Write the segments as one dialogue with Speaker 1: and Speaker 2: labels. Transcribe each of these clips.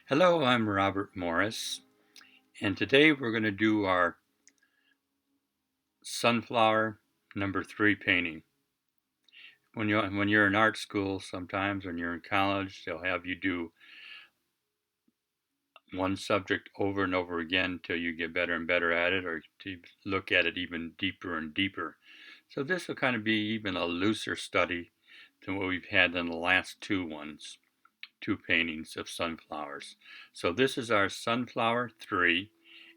Speaker 1: Hello, I'm Robert Morris, and today we're going to do our sunflower number 3 painting. When you're in art school, sometimes when you're in college, they'll have you do one subject over and over again until you get better and better at it, or to look at it even deeper and deeper. So this will kind of be even a looser study than what we've had in the last two paintings of sunflowers. So this is our sunflower 3,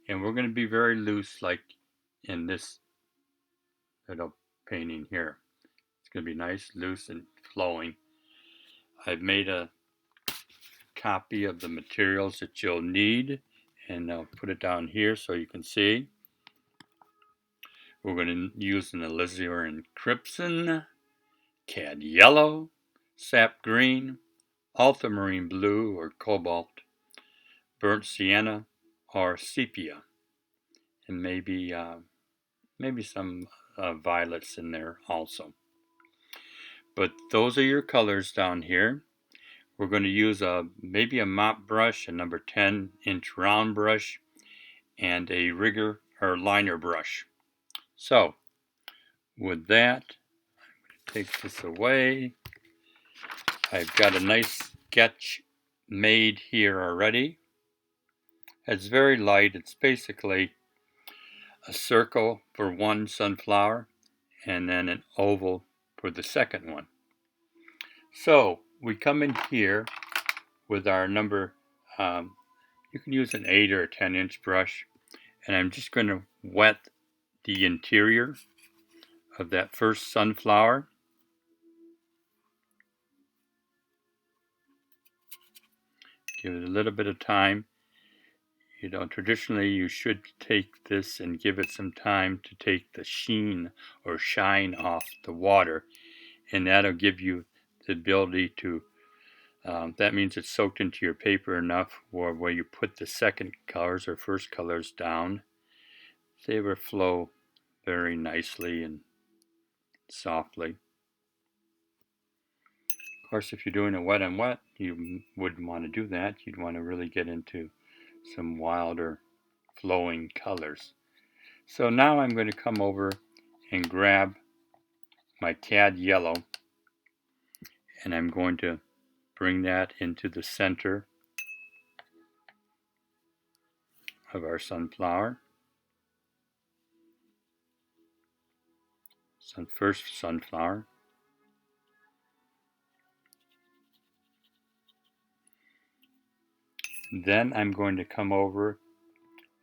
Speaker 1: and we're going to be very loose like in this little painting here. It's going to be nice, loose, and flowing. I've made a copy of the materials that you'll need, and I'll put it down here so you can see. We're going to use an alizarin crimson, cad yellow, sap green, ultramarine blue or cobalt, burnt sienna, or sepia, and maybe some violets in there also. But those are your colors down here. We're going to use maybe a mop brush, a number 10-inch round brush, and a rigger or liner brush. So with that, take this away. I've got a nice sketch made here already. It's very light. It's basically a circle for one sunflower and then an oval for the second one. So we come in here with our number, you can use an 8 or a 10-inch brush, and I'm just going to wet the interior of that first sunflower. Give it a little bit of time. Traditionally you should take this and give it some time to take the sheen or shine off the water, and that'll give you the ability to, that means it's soaked into your paper enough where you put the second colors or first colors down, they will flow very nicely and softly. Of course, if you're doing a wet and wet, you wouldn't want to do that. You'd want to really get into some wilder flowing colors. So now I'm going to come over and grab my cad yellow, and I'm going to bring that into the center of our sunflower. First sunflower. Then I'm going to come over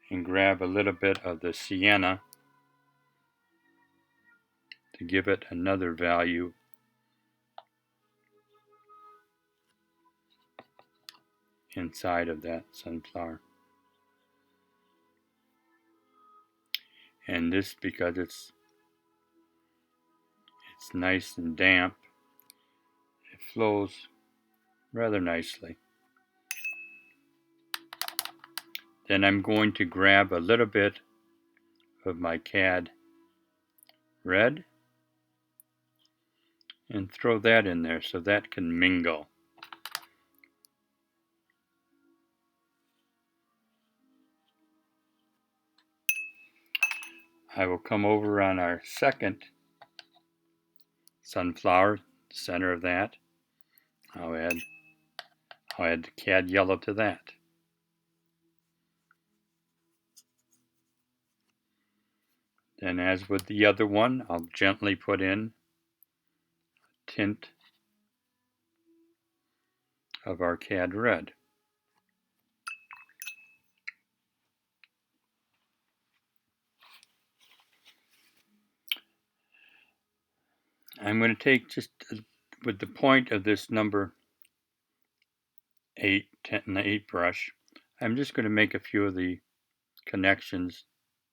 Speaker 1: and grab a little bit of the sienna to give it another value. Inside of that sunflower. And this, because it's nice and damp, it flows rather nicely. Then I'm going to grab a little bit of my cad red and throw that in there so that can mingle. I will come over on our second sunflower, center of that. I'll add the cad yellow to that. Then, as with the other one, I'll gently put in a tint of our cad red. I'm going to take just with the point of this number 8 brush, I'm just going to make a few of the connections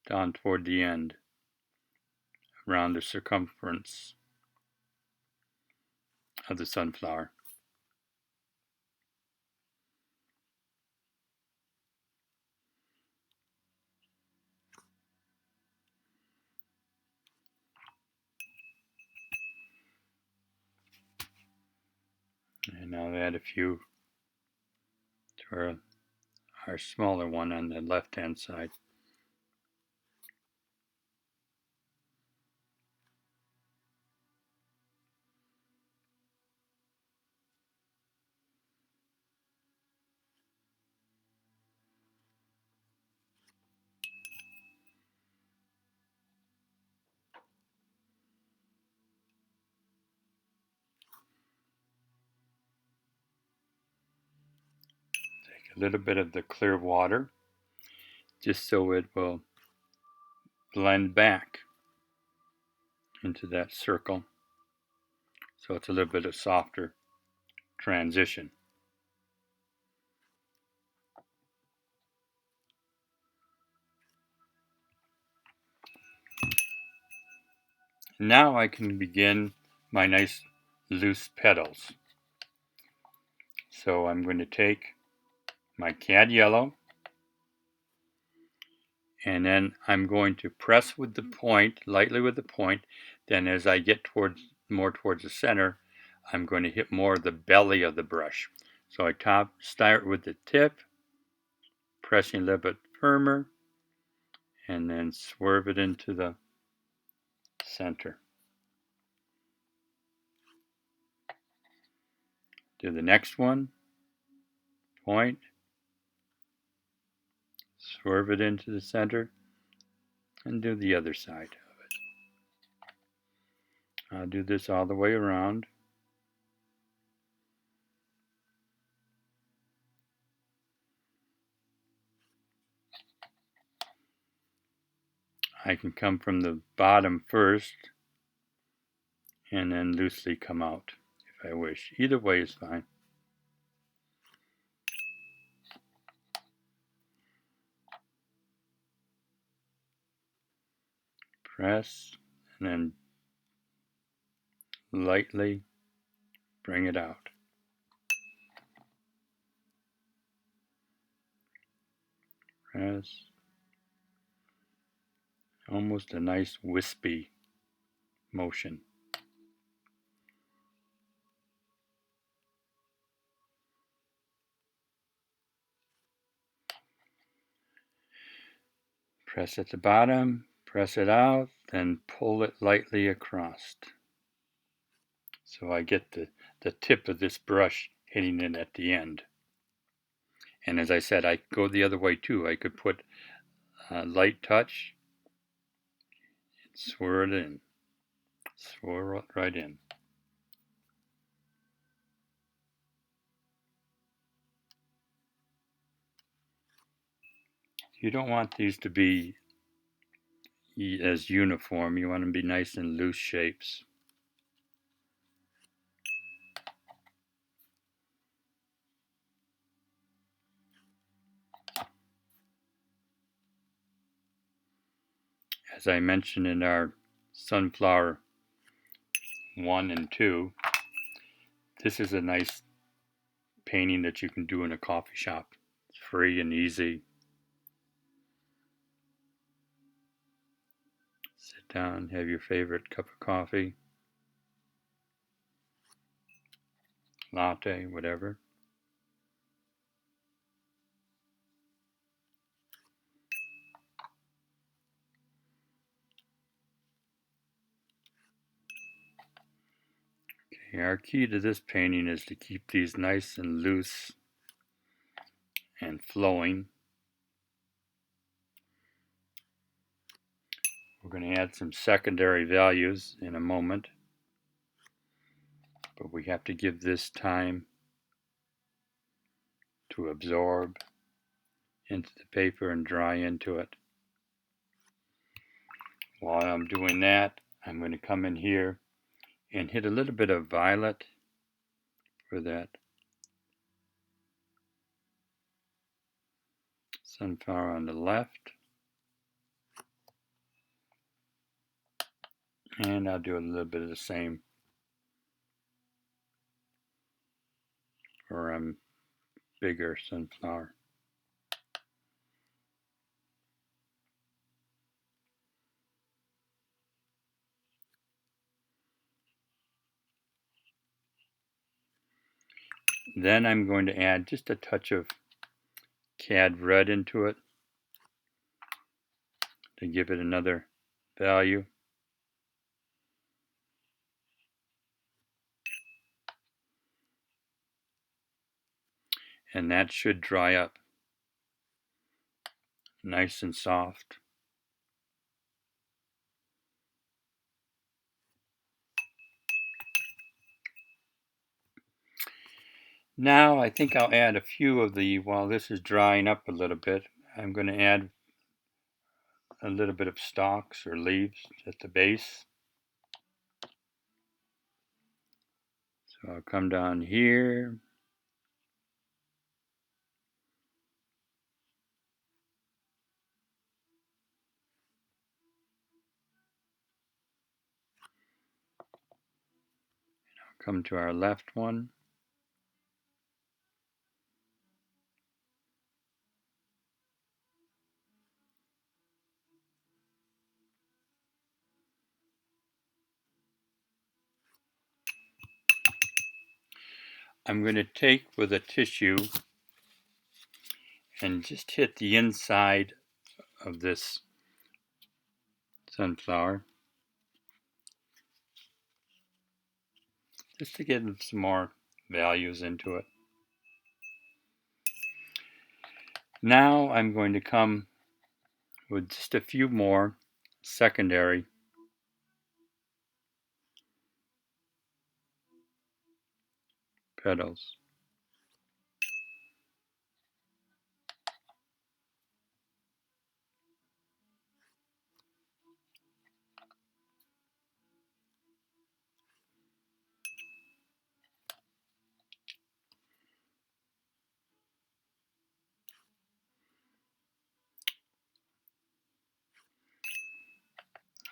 Speaker 1: down toward the end around the circumference of the sunflower. And I'll add a few to our our smaller one on the left-hand side. Take a little bit of the clear water just so it will blend back into that circle, so it's a little bit of softer transition. Now I can begin my nice loose petals. So I'm going to take my cad yellow, and then I'm going to press with the point, lightly with the point. Then as I get more towards the center, I'm going to hit more of the belly of the brush. So I start with the tip, pressing a little bit firmer, and then swerve it into the center. Do the next one, point, swerve it into the center, and do the other side of it. I'll do this all the way around. I can come from the bottom first and then loosely come out if I wish. Either way is fine. Press and then lightly bring it out. Press. Almost a nice wispy motion. Press at the bottom, press it out, then pull it lightly across. So I get the tip of this brush hitting it at the end. And as I said, I could go the other way too. I could put a light touch and swirl it in. Swirl it right in. You don't want these to be as uniform. You want them to be nice and loose shapes. As I mentioned in our sunflower 1 and 2, this is a nice painting that you can do in a coffee shop. It's free and easy. Sit down, have your favorite cup of coffee, latte, whatever. Okay, our key to this painting is to keep these nice and loose and flowing. We're going to add some secondary values in a moment, but we have to give this time to absorb into the paper and dry into it. While I'm doing that, I'm going to come in here and hit a little bit of violet for that sunflower on the left. And I'll do a little bit of the same for bigger sunflower. Then I'm going to add just a touch of cad red into it to give it another value. And that should dry up nice and soft. Now I think I'll add a few of the, while this is drying up a little bit, I'm going to add a little bit of stalks or leaves at the base. So I'll come down here. Come to our left one. I'm going to take with a tissue and just hit the inside of this sunflower just to get some more values into it. Now I'm going to come with just a few more secondary petals.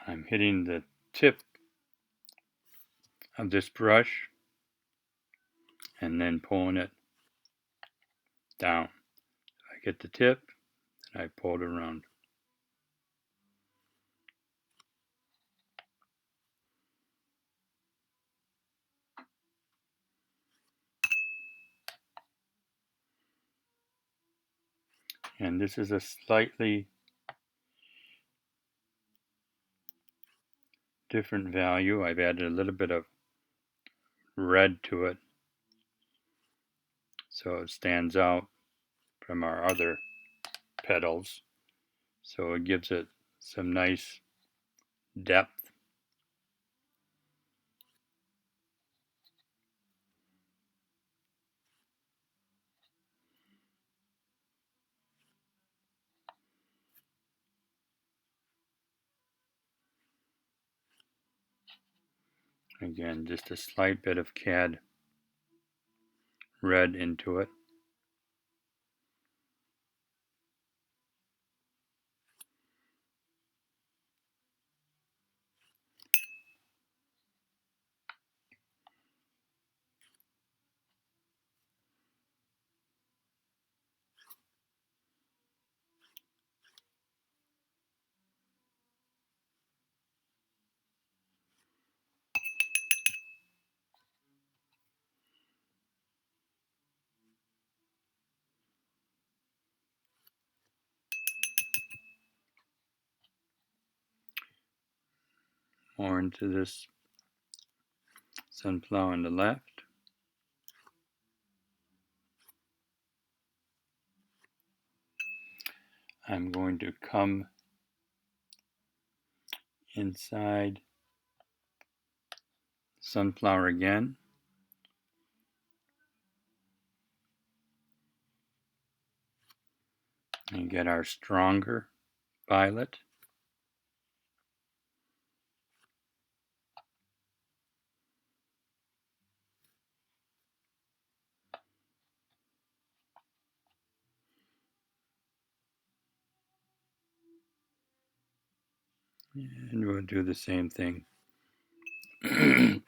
Speaker 1: I'm hitting the tip of this brush and then pulling it down. I get the tip and I pull it around. And this is a slightly different value. I've added a little bit of red to it so it stands out from our other petals. So it gives it some nice depth. Again, just a slight bit of cad red into it. More into this sunflower on the left. I'm going to come inside sunflower again and get our stronger violet. And we'll do the same thing. We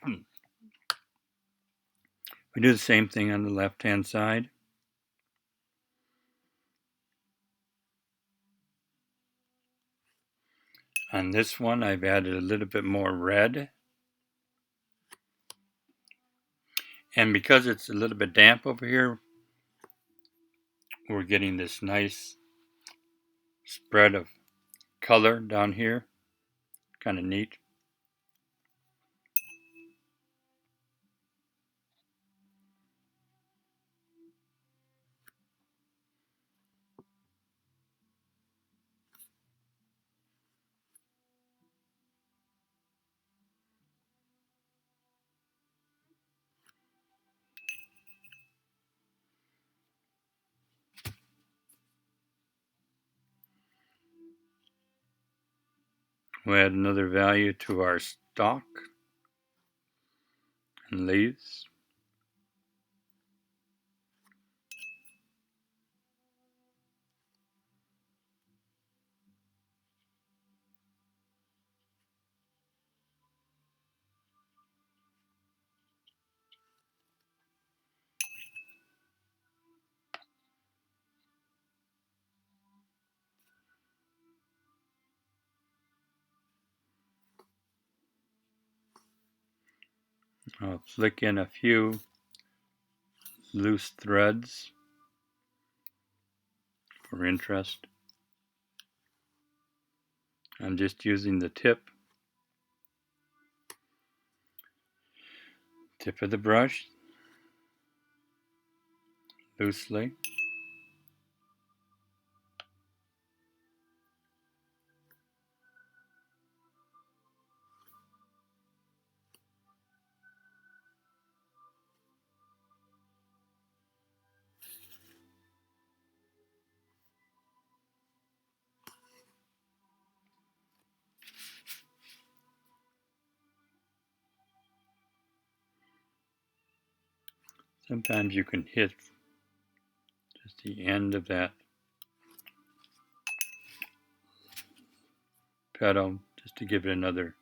Speaker 1: do the same thing on the left hand side. On this one, I've added a little bit more red. And because it's a little bit damp over here, we're getting this nice spread of color down here. Kind of neat. We'll add another value to our stalk and leaves. I'll flick in a few loose threads for interest. I'm just using the tip of the brush loosely. Sometimes you can hit just the end of that petal just to give it another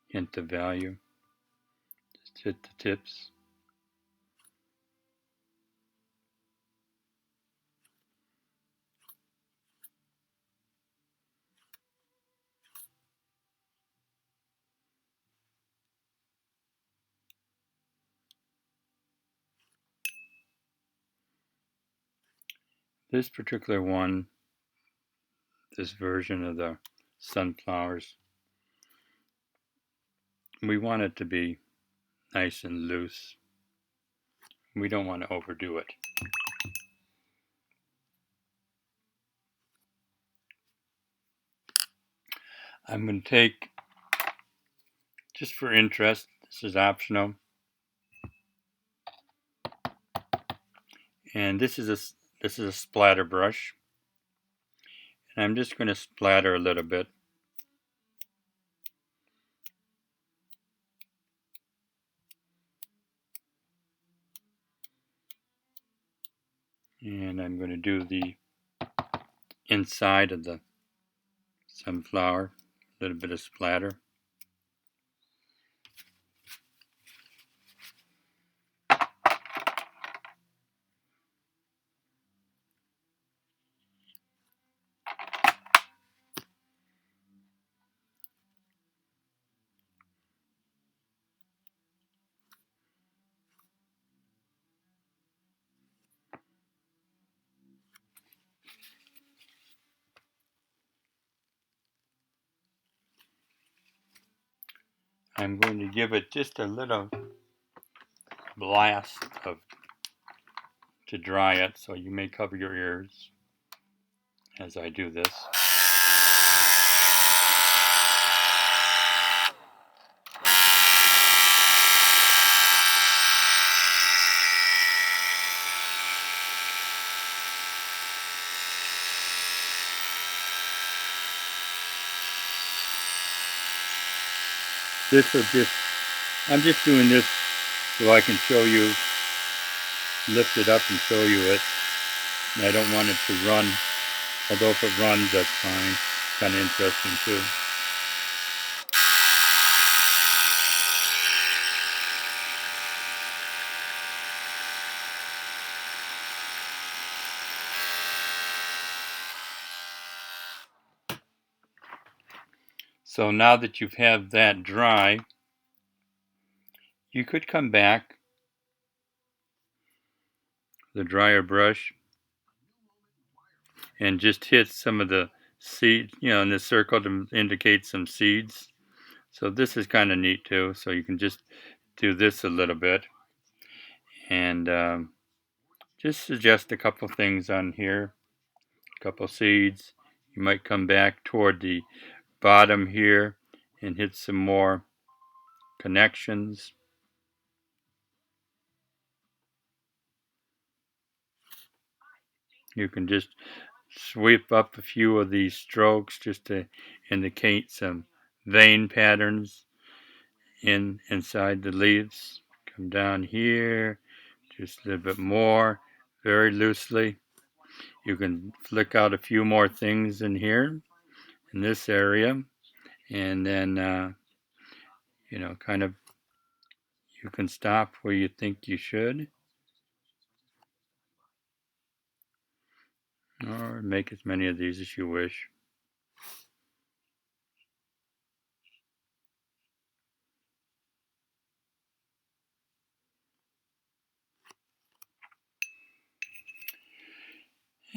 Speaker 1: hint of value. Just hit the tips. This particular one, this version of the sunflowers, we want it to be nice and loose. We don't want to overdo it. I'm going to take, just for interest, this is optional, and this is a splatter brush, and I'm just going to splatter a little bit. And I'm going to do the inside of the sunflower, a little bit of splatter. I'm going to give it just a little blast to dry it, so you may cover your ears as I do this. I'm just doing this so I can show you, lift it up and show you it. And I don't want it to run, although if it runs, that's fine. Kind of interesting too. So now that you've had that dry, you could come back with a drier brush and just hit some of the seed, in the circle to indicate some seeds. So this is kind of neat too. So you can just do this a little bit and just suggest a couple things on here, a couple seeds. You might come back toward the bottom here and hit some more connections. You can just sweep up a few of these strokes just to indicate some vein patterns inside the leaves. Come down here just a little bit more, very loosely. You can flick out a few more things in here in this area, and then kind of you can stop where you think you should, or make as many of these as you wish.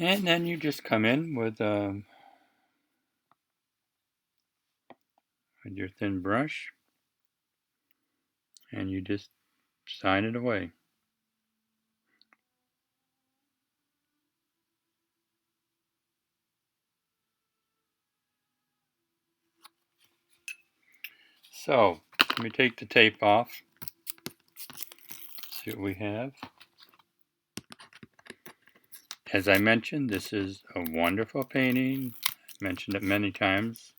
Speaker 1: And then you just come in with your thin brush, and you just sign it away. So let me take the tape off. See what we have. As I mentioned, this is a wonderful painting. I've mentioned it many times.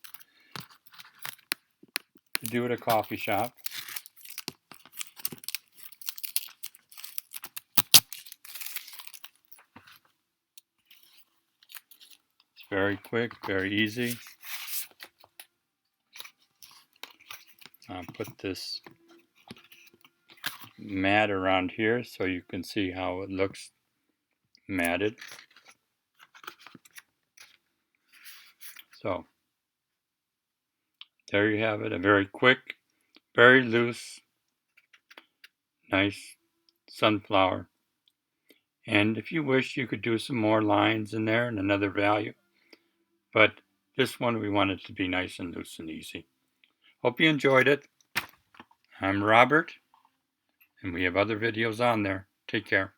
Speaker 1: To do at a coffee shop. It's very quick, very easy. I'll put this mat around here so you can see how it looks matted. So there you have it, a very quick, very loose, nice sunflower. And if you wish, you could do some more lines in there and another value. But this one, we want it to be nice and loose and easy. Hope you enjoyed it. I'm Robert, and we have other videos on there. Take care.